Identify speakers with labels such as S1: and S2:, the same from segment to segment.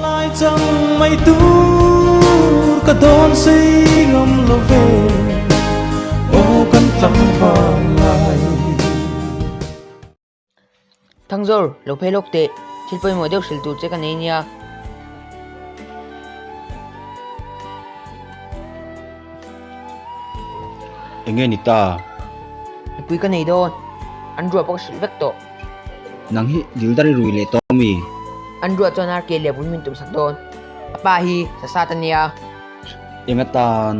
S1: lại chẳng mây tu cả đón say ngâm lo về ô căn trắng vàng lại
S2: thằng zor lo phe lok te thilpoi mo deuh sil tu che kan nei nia
S3: Enge ni ta
S2: pui kan nei don an ru pok sil vek to
S3: nang hi dildari rui le to mi
S2: an ru chon ar ke le bun min tum sak don pa hi sa satania
S3: enga tan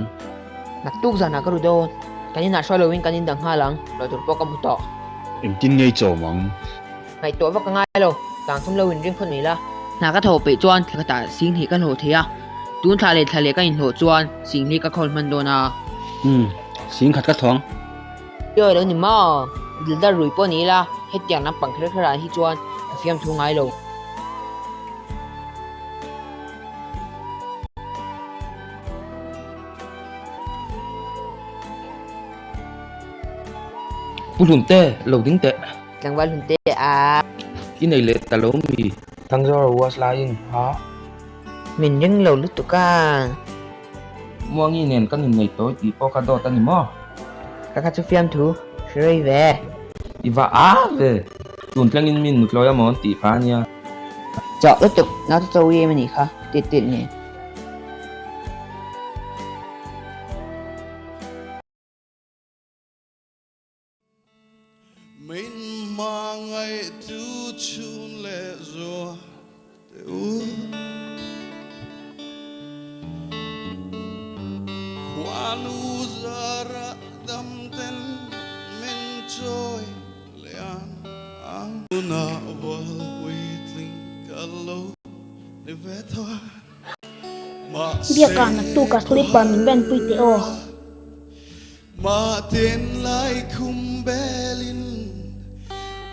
S2: nak tuk zana ka ru don kanin na sholo win kanin dang halang lo tur pok am to
S3: em tin ngei chaw mang
S2: ngai to vak ngai lo tang thum lo win ring khon ni la na ka tho pe chuan thla ta sing hi kan ho thia tun thla le ka in ho chuan sing hi ka khol man dona
S3: sing khat ka thong
S2: yo lo ni ma dildar rui po ni la het yang na pang khra khra hi chuan ka fiam thu ngai lo
S4: Pulun te loading te
S2: tlang wal hun te a
S4: inai le talo mi thang zor was lying ha
S2: min ring lo lu tu ka
S4: muangi nen kan nei to ti po ka do tani mo
S2: ka chu fiam thu shrei ve
S4: iwa a ve tun tlang in min nutloya mon ti fa nia
S2: chọ lu tu na tu wi me ni kha tit tit ni
S1: mình mang ngày tu chun lệ rồi quan u zara đam ten mình trôi lian ang na wal waiting kalo ne vetwa
S5: Bia ka na tu ka slipper min ben pui te o
S1: ma ten lai khum belin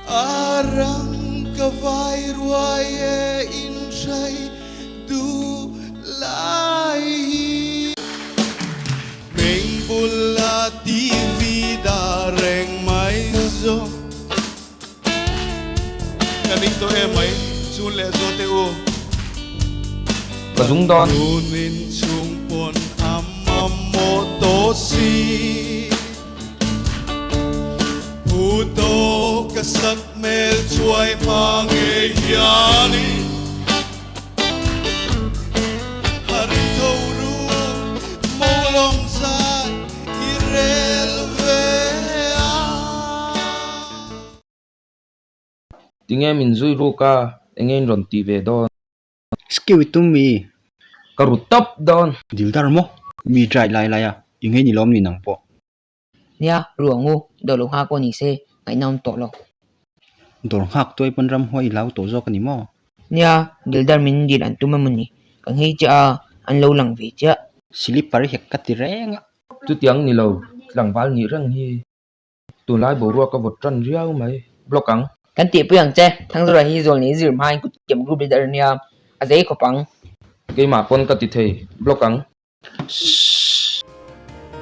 S1: arang ka vai ruaye in chai du lai meng bula tv da reng mai zo kaning to e mai chun le zo te o
S4: ka dung don
S1: unin chung pon mo to si puto kasak mel chuai pange yani hari toru molom sa irel ve
S4: tinge min zui ru ka engen ron ti ve don
S3: skill tum mi
S4: ka ru top don
S3: dildar mo mi try lai lai ya inge ni lom ni nang po
S2: nia ruangu do lo ha ko ni se ngai nam to lo
S3: dor hak toy pan ram hoi lau to zo kan ni mo
S2: nia dildar min dir an tuma mun ni kang hei cha an lo lang ve cha
S3: slipper hek ka ti renga
S4: tu tiang ni lo lang wal ni rang hi tu lai bo ro ka vot tran riau mai blokang
S2: kan ti pu yang che thang zora hi zol ni zir mai ku kem group leader nia a zai ko pang
S4: ke ma pon ka ti thei blokang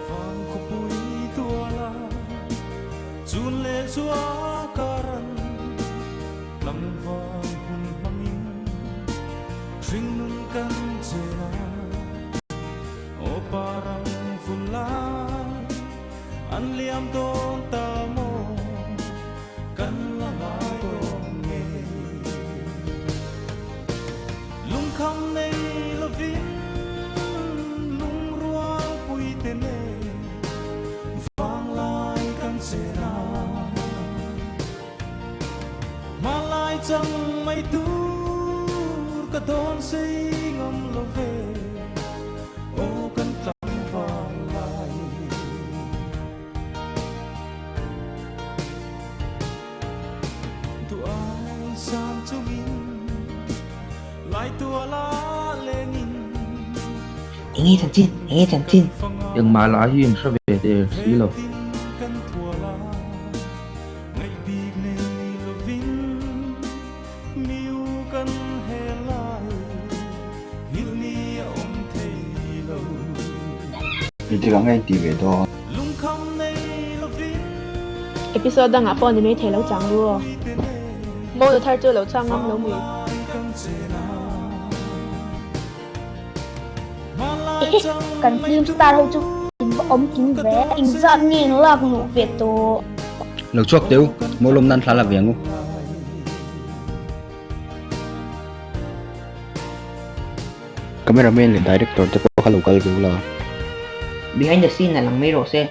S1: vang ko pui tua la chun le chua karan lam vang hun mangin ring nun kan chena o parang fun la an liam don ta mo kan la ma dong nge lung kham nei lovin lung ruang pui te ne vang lai kan sera malai chẳng mây tu cả đón say ngâm lo về ô căn trắng vàng lại tu ai san chung in lại tua la lenin
S2: ingi chan chin
S4: yang ma la hi sa ve te si lo
S1: kan thua la ngày big ne lo vin miu kan he lai hil ni om thei lo
S3: ni ti gang ai ti ve do
S1: lung kham nei lo vin
S5: episode nga po ni me the lo chang lu mo thar chu lo chang ngam lo mi
S1: kan chena
S5: kan film star ho chu in ba om king ve in zat ni no lak nu ve to
S3: lo chuak teu molom nan thla la vengu cameraman le director te ko khalo kal la
S2: Behind the scene na lang may rose